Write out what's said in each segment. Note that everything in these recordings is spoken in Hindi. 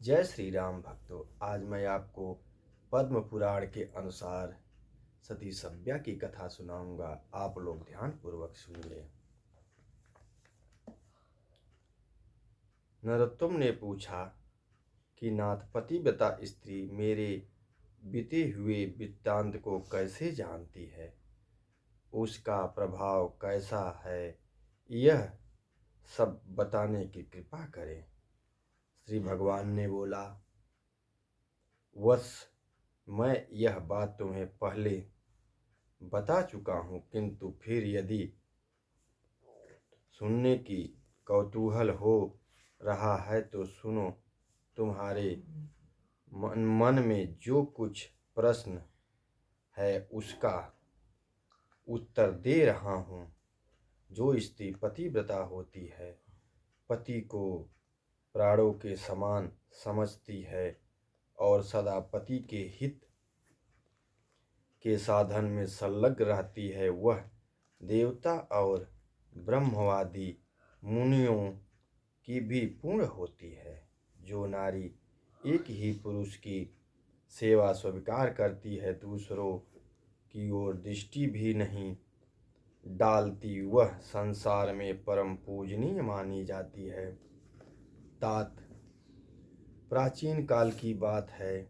जय श्री राम भक्तों। आज मैं आपको पद्म पुराण के अनुसार सती सभ्या की कथा सुनाऊंगा। आप लोग ध्यान पूर्वक सुनिए। नरोत्तम ने पूछा कि नाथ, पतिव्रता स्त्री मेरे बीते हुए वृत्तांत को कैसे जानती है, उसका प्रभाव कैसा है, यह सब बताने की कृपा करें। श्री भगवान ने बोला, वत्स, मैं यह बात तुम्हें पहले बता चुका हूँ, किंतु फिर यदि सुनने की कौतूहल हो रहा है तो सुनो। तुम्हारे मन में जो कुछ प्रश्न है उसका उत्तर दे रहा हूँ। जो स्त्री पतिव्रता होती है, पति को प्राणों के समान समझती है और सदा पति के हित के साधन में संलग्न रहती है, वह देवता और ब्रह्मवादी मुनियों की भी पूर्ण होती है। जो नारी एक ही पुरुष की सेवा स्वीकार करती है, दूसरों की ओर दृष्टि भी नहीं डालती, वह संसार में परम पूजनीय मानी जाती है। तात, प्राचीन काल की बात है।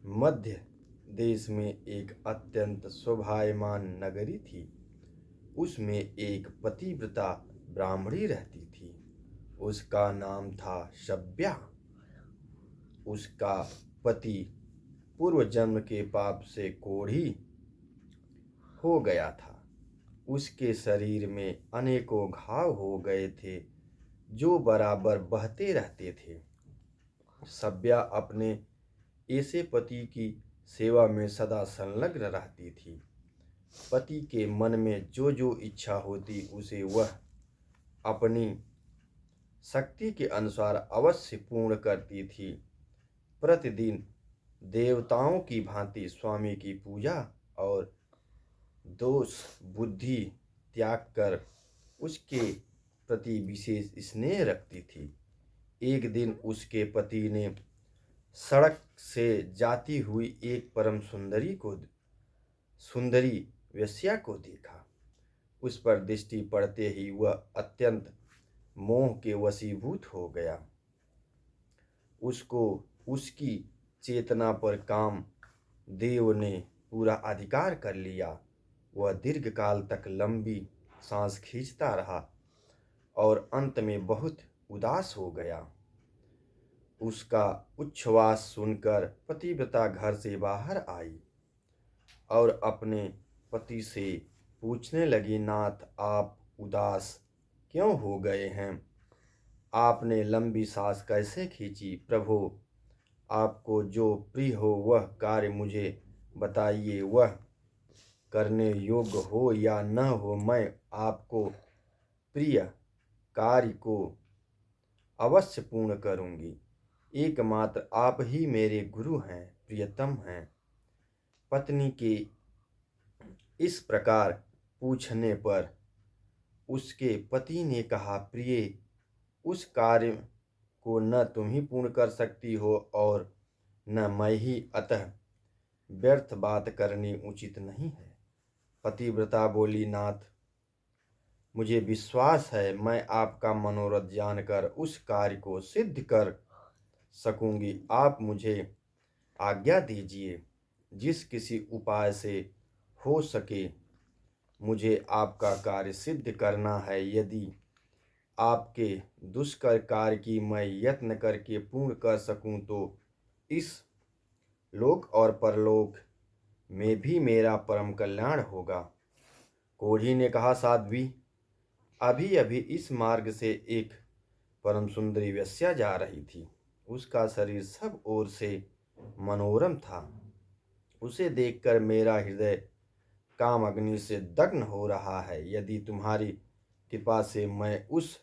मध्य देश में एक अत्यंत शोभायमान नगरी थी। उसमें एक पतिव्रता ब्राह्मणी रहती थी। उसका नाम था सभ्या। उसका पति पूर्व जन्म के पाप से कोढ़ी हो गया था। उसके शरीर में अनेकों घाव हो गए थे जो बराबर बहते रहते थे। सभ्या अपने ऐसे पति की सेवा में सदा संलग्न रहती थी। पति के मन में जो जो इच्छा होती उसे वह अपनी शक्ति के अनुसार अवश्य पूर्ण करती थी। प्रतिदिन देवताओं की भांति स्वामी की पूजा और दोष बुद्धि त्याग कर उसके प्रति विशेष स्नेह रखती थी। एक दिन उसके पति ने सड़क से जाती हुई एक परम सुंदरी वेश्या को देखा। उस पर दृष्टि पड़ते ही वह अत्यंत मोह के वशीभूत हो गया। उसको उसकी चेतना पर काम देव ने पूरा अधिकार कर लिया। वह दीर्घ काल तक लंबी सांस खींचता रहा और अंत में बहुत उदास हो गया। उसका उच्छ्वास सुनकर पतिव्रता घर से बाहर आई और अपने पति से पूछने लगी, नाथ, आप उदास क्यों हो गए हैं? आपने लंबी सांस कैसे खींची? प्रभु, आपको जो प्रिय हो वह कार्य मुझे बताइए। वह करने योग्य हो या न हो, मैं आपको प्रिय कार्य को अवश्य पूर्ण करूंगी। एकमात्र आप ही मेरे गुरु हैं, प्रियतम हैं। पत्नी के इस प्रकार पूछने पर उसके पति ने कहा, प्रिय, उस कार्य को न तुम ही पूर्ण कर सकती हो और न मैं ही, अतः व्यर्थ बात करनी उचित नहीं है। पतिव्रता बोली, नाथ, मुझे विश्वास है मैं आपका मनोरथ जानकर उस कार्य को सिद्ध कर सकूंगी। आप मुझे आज्ञा दीजिए। जिस किसी उपाय से हो सके मुझे आपका कार्य सिद्ध करना है। यदि आपके दुष्कर कार्य की मैं यत्न करके पूर्ण कर सकूं तो इस लोक और परलोक में भी मेरा परम कल्याण होगा। कोढ़ी ने कहा, साध्वी, अभी अभी इस मार्ग से एक परम सुंदरी वेश्या जा रही थी। उसका शरीर सब ओर से मनोरम था। उसे देखकर मेरा हृदय काम अग्नि से दग्न हो रहा है। यदि तुम्हारी कृपा से मैं उस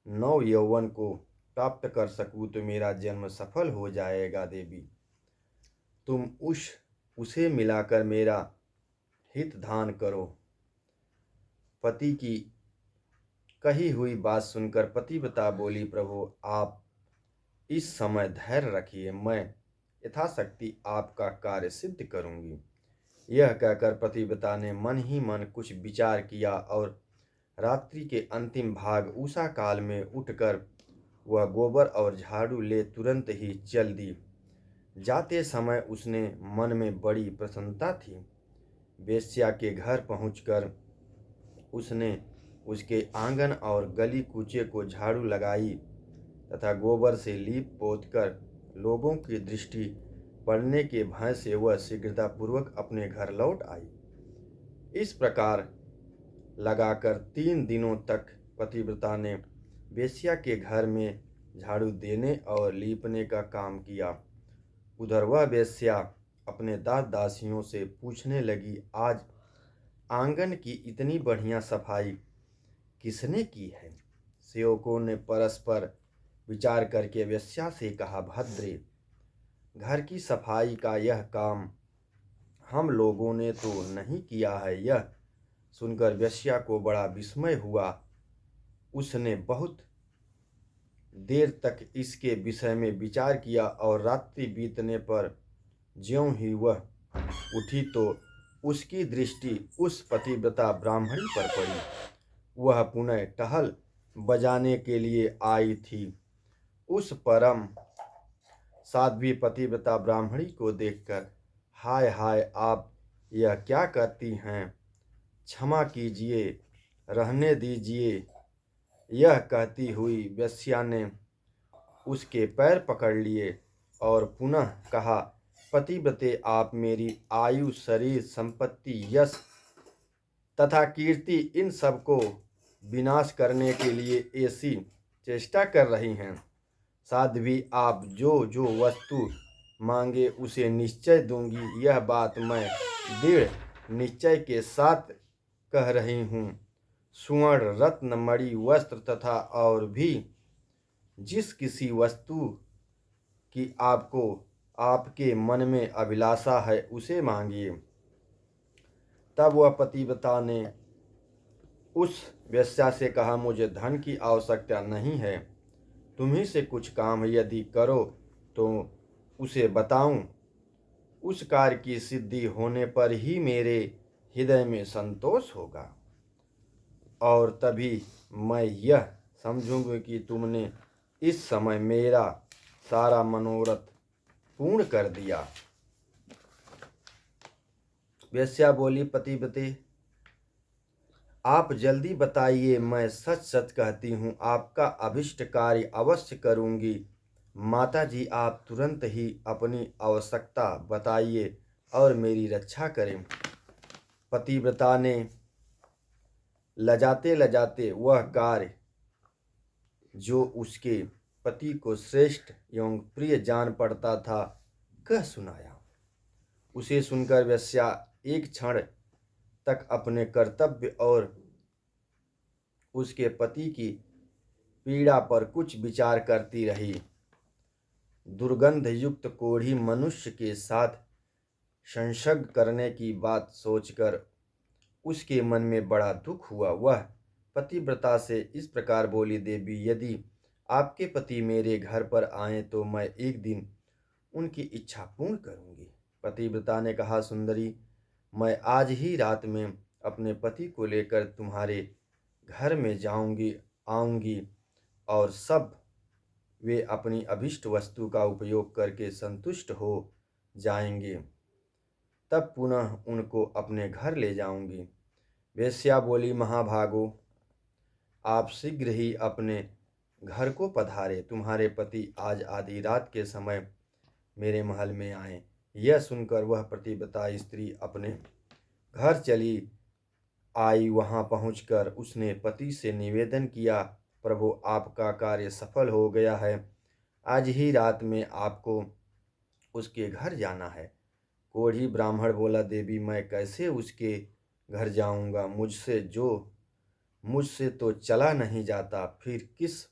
नव यौवन को प्राप्त कर सकूं तो मेरा जन्म सफल हो जाएगा। देवी, तुम उसे मिलाकर मेरा हित धान करो। पति की कही हुई बात सुनकर पतिव्रता बोली, प्रभु, आप इस समय धैर्य रखिए, मैं यथाशक्ति आपका कार्य सिद्ध करूंगी। यह कहकर पतिव्रता ने मन ही मन कुछ विचार किया और रात्रि के अंतिम भाग उषा काल में उठकर वह गोबर और झाड़ू ले तुरंत ही चल दी। जाते समय उसने मन में बड़ी प्रसन्नता थी। वेश्या के घर पहुंचकर उसने उसके आंगन और गली कूचे को झाड़ू लगाई तथा गोबर से लीप पोत कर लोगों की दृष्टि पड़ने के भय से वह शीघ्रतापूर्वक अपने घर लौट आई। इस प्रकार लगाकर 3 दिनों तक पतिव्रता ने वेश्या के घर में झाड़ू देने और लीपने का काम किया। उधर वह वेश्या अपने दास दासियों से पूछने लगी, आज आंगन की इतनी बढ़िया सफाई किसने की है? सेवकों ने परस्पर विचार करके वेश्या से कहा, भद्रे, घर की सफाई का यह काम हम लोगों ने तो नहीं किया है। यह सुनकर वेश्या को बड़ा विस्मय हुआ। उसने बहुत देर तक इसके विषय में विचार किया और रात्रि बीतने पर ज्यों ही वह उठी तो उसकी दृष्टि उस पतिव्रता ब्राह्मणी पर पड़ी। वह पुनः टहल बजाने के लिए आई थी। उस परम साध्वी पतिव्रता ब्राह्मणी को देखकर, हाय हाय, आप यह क्या करती हैं? क्षमा कीजिए, रहने दीजिए। यह कहती हुई वेश्या ने उसके पैर पकड़ लिए और पुनः कहा, पतिव्रते, आप मेरी आयु, शरीर, संपत्ति, यश तथा कीर्ति, इन सब को विनाश करने के लिए ऐसी चेष्टा कर रही हैं। साध्वी, आप जो जो वस्तु मांगे उसे निश्चय दूंगी। यह बात मैं दृढ़ निश्चय के साथ कह रही हूँ। स्वर्ण, रत्न, मणि, वस्त्र तथा और भी जिस किसी वस्तु की आपको आपके मन में अभिलाषा है उसे मांगिए। तब वह पतिव्रता ने उस वेश्या से कहा, मुझे धन की आवश्यकता नहीं है। तुम्ही से कुछ काम यदि करो तो उसे बताऊं। उस कार्य की सिद्धि होने पर ही मेरे हृदय में संतोष होगा और तभी मैं यह समझूंगी कि तुमने इस समय मेरा सारा मनोरथ पूर्ण कर दिया। वेश्या बोली, पतिव्रते, आप जल्दी बताइए, मैं सच सच कहती हूँ, आपका अभिष्ट कार्य अवश्य करूँगी। माता जी, आप तुरंत ही अपनी आवश्यकता बताइए और मेरी रक्षा करें। पतिव्रता ने लजाते लजाते वह कार्य जो उसके पति को श्रेष्ठ एवं प्रिय जान पड़ता था कह सुनाया। उसे सुनकर वेश्या एक क्षण तक अपने कर्तव्य और उसके पति की पीड़ा पर कुछ विचार करती रही। दुर्गंध युक्त कोढ़ी मनुष्य के साथ संसर्ग करने की बात सोचकर उसके मन में बड़ा दुख हुआ। वह पतिव्रता से इस प्रकार बोली, देवी, यदि आपके पति मेरे घर पर आए तो मैं एक दिन उनकी इच्छा पूर्ण करूंगी। पतिव्रता ने कहा, सुंदरी, मैं आज ही रात में अपने पति को लेकर तुम्हारे घर में आऊंगी और सब वे अपनी अभिष्ट वस्तु का उपयोग करके संतुष्ट हो जाएंगे। तब पुनः उनको अपने घर ले जाऊंगी। वेश्या बोली, महाभागो, आप शीघ्र ही अपने घर को पधारे। तुम्हारे पति आज आधी रात के समय मेरे महल में आए। यह सुनकर वह पतिव्रता स्त्री अपने घर चली आई। वहां पहुंचकर उसने पति से निवेदन किया, प्रभु, आपका कार्य सफल हो गया है। आज ही रात में आपको उसके घर जाना है। कोढ़ी ब्राह्मण बोला, देवी, मैं कैसे उसके घर जाऊंगा? मुझसे तो चला नहीं जाता, फिर किस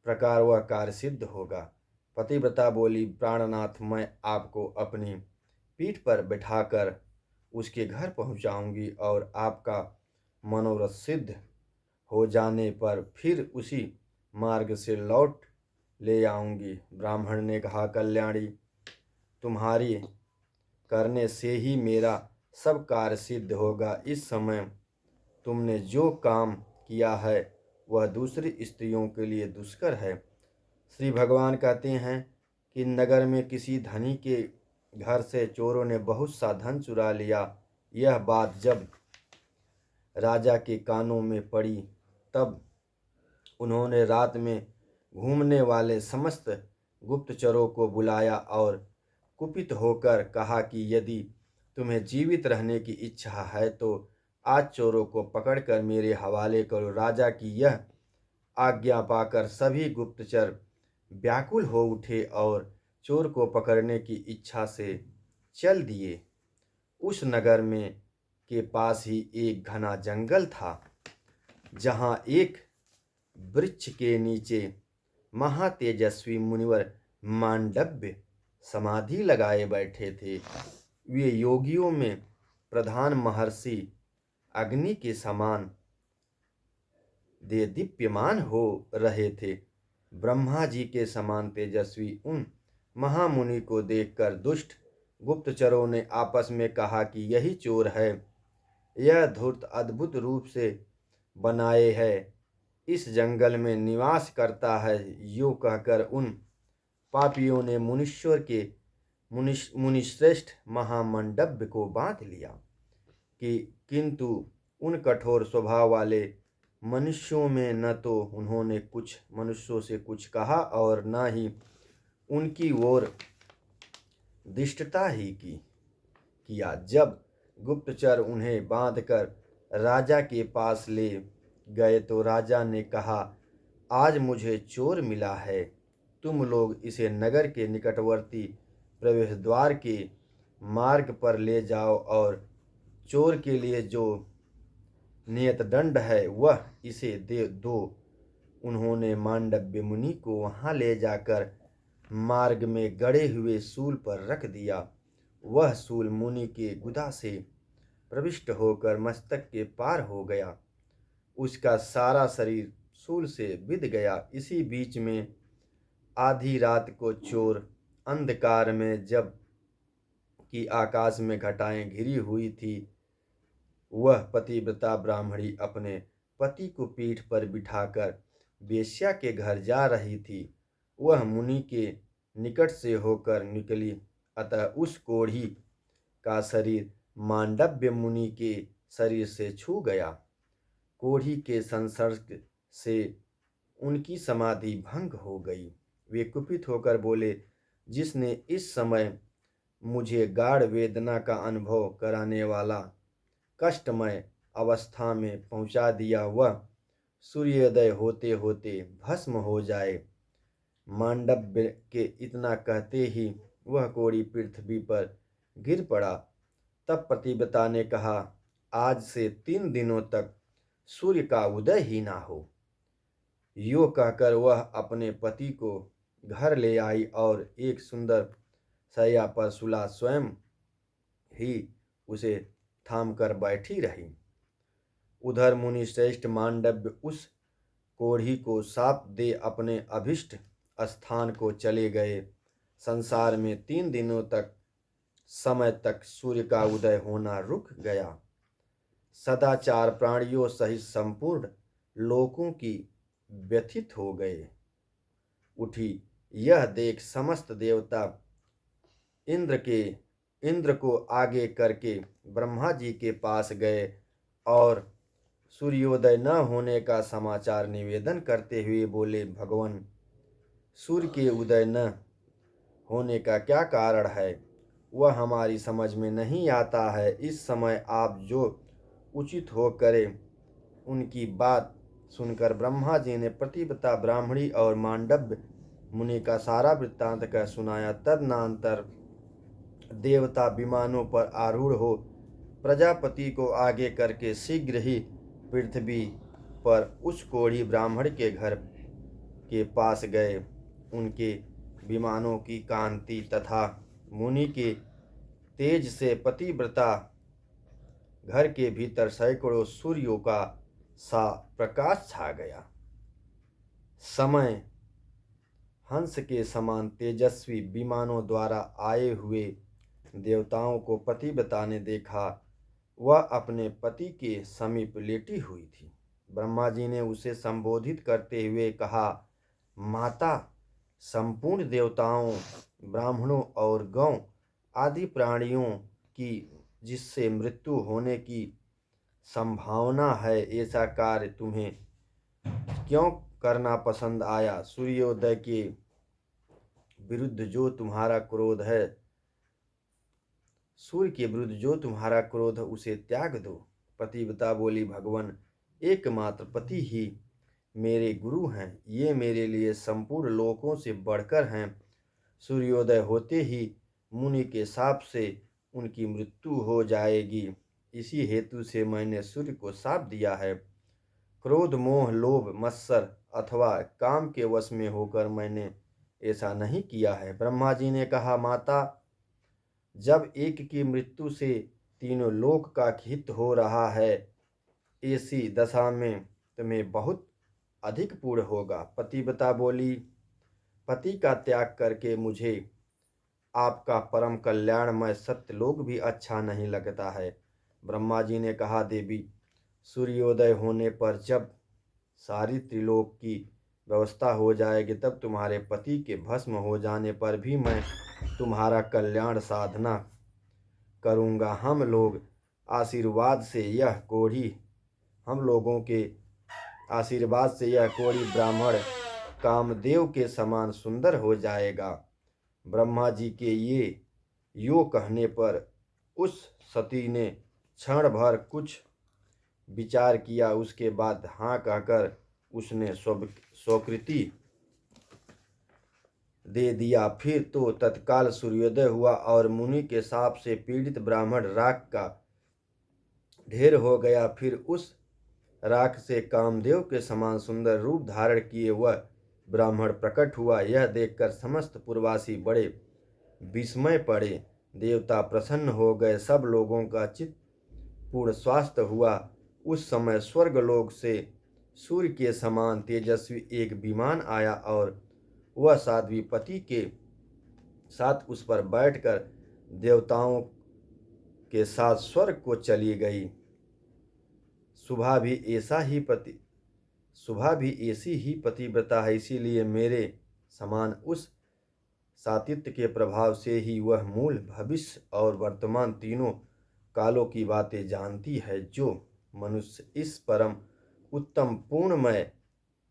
प्रकार वह कार्य सिद्ध होगा? पतिव्रता बोली, प्राणनाथ, मैं आपको अपनी पीठ पर बैठाकर उसके घर पहुंचाऊंगी और आपका मनोरथ सिद्ध हो जाने पर फिर उसी मार्ग से लौट ले आऊंगी। ब्राह्मण ने कहा, कल्याणी, तुम्हारी करने से ही मेरा सब कार्य सिद्ध होगा। इस समय तुमने जो काम किया है वह दूसरी स्त्रियों के लिए दुष्कर है। श्री भगवान कहते हैं कि नगर में किसी धनी के घर से चोरों ने बहुत सा धन चुरा लिया। यह बात जब राजा के कानों में पड़ी तब उन्होंने रात में घूमने वाले समस्त गुप्तचरों को बुलाया और कुपित होकर कहा कि यदि तुम्हें जीवित रहने की इच्छा है तो आज चोरों को पकड़कर मेरे हवाले करो। राजा की यह आज्ञा पाकर सभी गुप्तचर व्याकुल हो उठे और चोर को पकड़ने की इच्छा से चल दिए। उस नगर में के पास ही एक घना जंगल था, जहाँ एक वृक्ष के नीचे महातेजस्वी मुनिवर मांडव्य समाधि लगाए बैठे थे। वे योगियों में प्रधान महर्षि अग्नि के समान दीप्यमान हो रहे थे। ब्रह्मा जी के समान तेजस्वी उन महामुनि को देखकर दुष्ट गुप्तचरों ने आपस में कहा कि यही चोर है, यह धूर्त अद्भुत रूप से बनाए है, इस जंगल में निवास करता है। यूँ कहकर उन पापियों ने मुनिश्रेष्ठ महामंडव्य को बांध लिया किंतु उन कठोर स्वभाव वाले मनुष्यों में न तो उन्होंने कुछ मनुष्यों से कुछ कहा और न ही उनकी ओर दिष्टता ही किया। जब गुप्तचर उन्हें बांधकर राजा के पास ले गए तो राजा ने कहा, आज मुझे चोर मिला है, तुम लोग इसे नगर के निकटवर्ती प्रवेश द्वार के मार्ग पर ले जाओ और चोर के लिए जो नियत दंड है वह इसे दे दो। उन्होंने मांडव्य मुनि को वहां ले जाकर मार्ग में गड़े हुए सूल पर रख दिया। वह सूल मुनि के गुदा से प्रविष्ट होकर मस्तक के पार हो गया। उसका सारा शरीर सूल से बिध गया। इसी बीच में आधी रात को चोर अंधकार में जब कि आकाश में घटाएं घिरी हुई थी, वह पतिव्रता ब्राह्मणी अपने पति को पीठ पर बिठाकर वेश्या के घर जा रही थी। वह मुनि के निकट से होकर निकली, अतः उस कोढ़ी का शरीर मांडव्य मुनि के शरीर से छू गया। कोढ़ी के संसर्ग से उनकी समाधि भंग हो गई। वे कुपित होकर बोले, जिसने इस समय मुझे गाढ़ वेदना का अनुभव कराने वाला कष्टमय अवस्था में पहुंचा दिया, वह सूर्योदय होते होते भस्म हो जाए। मांडव्य के इतना कहते ही वह कोढ़ी पृथ्वी पर गिर पड़ा। तब पतिव्रता ने कहा, आज से 3 दिनों तक सूर्य का उदय ही ना हो। यो कहकर वह अपने पति को घर ले आई और एक सुंदर शैया पर सुला स्वयं ही उसे थाम कर बैठी रही। उधर मुनिश्रेष्ठ मांडव्य उस कोढ़ी को साप दे अपने अभिष्ट स्थान को चले गए। संसार में 3 दिनों तक समय तक सूर्य का उदय होना रुक गया। सदाचार प्राणियों सहित संपूर्ण लोकों की व्यथित हो गए उठी। यह देख समस्त देवता इंद्र को आगे करके ब्रह्मा जी के पास गए और सूर्योदय न होने का समाचार निवेदन करते हुए बोले, भगवान, सूर्य के उदय न होने का क्या कारण है, वह हमारी समझ में नहीं आता है। इस समय आप जो उचित हो करें। उनकी बात सुनकर ब्रह्मा जी ने पतिव्रता ब्राह्मणी और मांडव्य मुनि का सारा वृत्तांत कह सुनाया। तदनंतर देवता विमानों पर आरूढ़ हो प्रजापति को आगे करके शीघ्र ही पृथ्वी पर उस कोढ़ी ब्राह्मण के घर के पास गए। उनके विमानों की कांति तथा मुनि के तेज से पतिव्रता घर के भीतर सैकड़ों सूर्यों का सा प्रकाश छा गया। समय हंस के समान तेजस्वी विमानों द्वारा आए हुए देवताओं को पतिव्रता ने देखा। वह अपने पति के समीप लेटी हुई थी। ब्रह्मा जी ने उसे संबोधित करते हुए कहा, माता, संपूर्ण देवताओं, ब्राह्मणों और गौ आदि प्राणियों की जिससे मृत्यु होने की संभावना है, ऐसा कार्य तुम्हें क्यों करना पसंद आया? सूर्योदय के विरुद्ध जो तुम्हारा क्रोध है, सूर्य के विरुद्ध जो तुम्हारा क्रोध है, उसे त्याग दो। पतिव्रता बोली, भगवान, एकमात्र पति ही मेरे गुरु हैं। ये मेरे लिए संपूर्ण लोकों से बढ़कर हैं। सूर्योदय होते ही मुनि के शाप से उनकी मृत्यु हो जाएगी। इसी हेतु से मैंने सूर्य को शाप दिया है। क्रोध, मोह, लोभ, मत्सर अथवा काम के वश में होकर मैंने ऐसा नहीं किया है। ब्रह्मा जी ने कहा, माता, जब एक की मृत्यु से तीनों लोक का हित हो रहा है, ऐसी दशा में तुम्हें बहुत अधिक पूर्ण होगा। पतिव्रता बोली, पति का त्याग करके मुझे आपका परम कल्याणमय सत्यलोक भी अच्छा नहीं लगता है। ब्रह्मा जी ने कहा, देवी, सूर्योदय होने पर जब सारी त्रिलोक की व्यवस्था हो जाएगी, तब तुम्हारे पति के भस्म हो जाने पर भी मैं तुम्हारा कल्याण साधना करूँगा। हम लोगों के आशीर्वाद से यह कोढ़ी ब्राह्मण कामदेव के समान सुंदर हो जाएगा। ब्रह्मा जी के ये यो कहने पर उस सती ने क्षण भर कुछ विचार किया। उसके बाद हाँ कहकर उसने स्वीकृति दे दिया। फिर तो तत्काल सूर्योदय हुआ और मुनि के शाप से पीड़ित ब्राह्मण राख का ढेर हो गया। फिर उस राख से कामदेव के समान सुंदर रूप धारण किए वह ब्राह्मण प्रकट हुआ। यह देखकर समस्त पुरवासी बड़े विस्मय पड़े। देवता प्रसन्न हो गए। सब लोगों का चित्त पूर्ण स्वास्थ्य हुआ। उस समय स्वर्गलोक से सूर्य के समान तेजस्वी एक विमान आया और वह साध्वी पति के साथ उस पर बैठकर देवताओं के साथ स्वर्ग को चली गई। सुबह भी ऐसी ही पतिव्रता है, इसीलिए मेरे समान उस सातित्य के प्रभाव से ही वह मूल, भविष्य और वर्तमान तीनों कालों की बातें जानती है। जो मनुष्य इस परम उत्तम पूर्णमय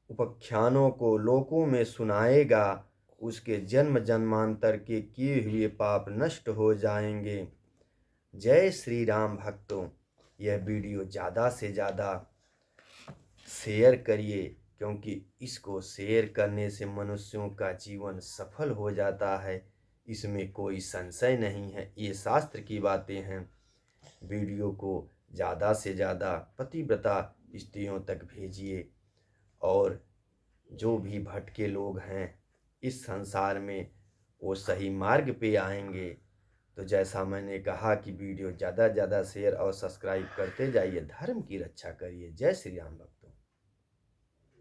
उपाख्यानों को लोकों में सुनाएगा, उसके जन्म जन्मांतर के किए हुए पाप नष्ट हो जाएंगे। जय श्री राम भक्तों, यह वीडियो ज़्यादा से ज़्यादा शेयर करिए, क्योंकि इसको शेयर करने से मनुष्यों का जीवन सफल हो जाता है। इसमें कोई संशय नहीं है, ये शास्त्र की बातें हैं। वीडियो को ज़्यादा से ज़्यादा पतिव्रता स्त्रियों तक भेजिए, और जो भी भटके लोग हैं इस संसार में, वो सही मार्ग पे आएंगे। तो जैसा मैंने कहा कि वीडियो ज़्यादा से ज़्यादा शेयर और सब्सक्राइब करते जाइए, धर्म की रक्षा करिए। जय श्री राम।